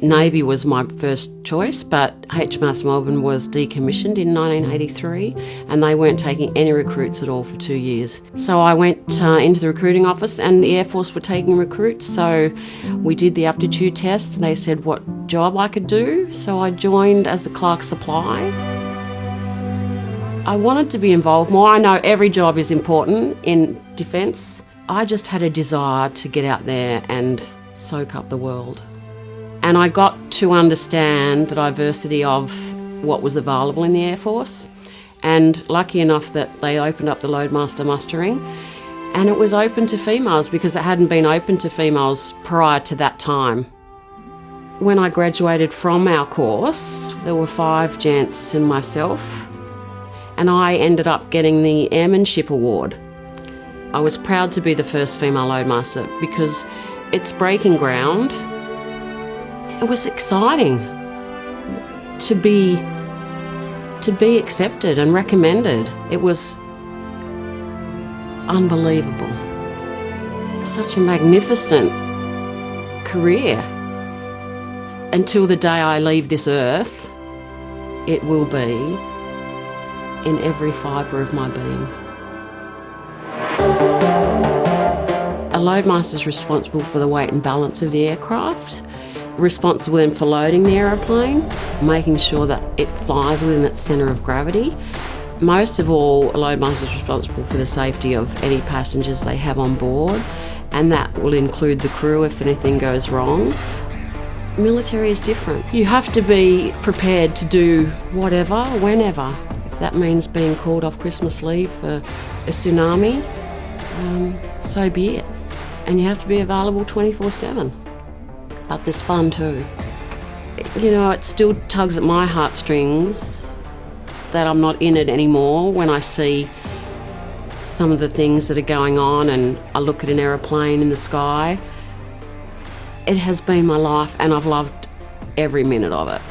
Navy was my first choice, but HMAS Melbourne was decommissioned in 1983 and they weren't taking any recruits at all for 2 years. So I went into the recruiting office and the Air Force were taking recruits, so we did the aptitude test and they said what job I could do, so I joined as a clerk supply. I wanted to be involved more. I know every job is important in defence. I just had a desire to get out there and soak up the world. And I got to understand the diversity of what was available in the Air Force, and lucky enough that they opened up the Loadmaster mustering, and it was open to females because it hadn't been open to females prior to that time. When I graduated from our course, there were 5 gents and myself, and I ended up getting the Airmanship Award. I was proud to be the first female Loadmaster because it's breaking ground. It was exciting to be accepted and recommended. It was unbelievable. Such a magnificent career. Until the day I leave this earth, it will be in every fibre of my being. A Loadmaster is responsible for the weight and balance of the aircraft, responsible then for loading the aeroplane, making sure that it flies within its centre of gravity. Most of all, a Loadmaster is responsible for the safety of any passengers they have on board, and that will include the crew if anything goes wrong. Military is different. You have to be prepared to do whatever, whenever. If that means being called off Christmas leave for a tsunami, so be it. And you have to be available 24/7. But there's fun too. You know, it still tugs at my heartstrings that I'm not in it anymore when I see some of the things that are going on and I look at an aeroplane in the sky. It has been my life and I've loved every minute of it.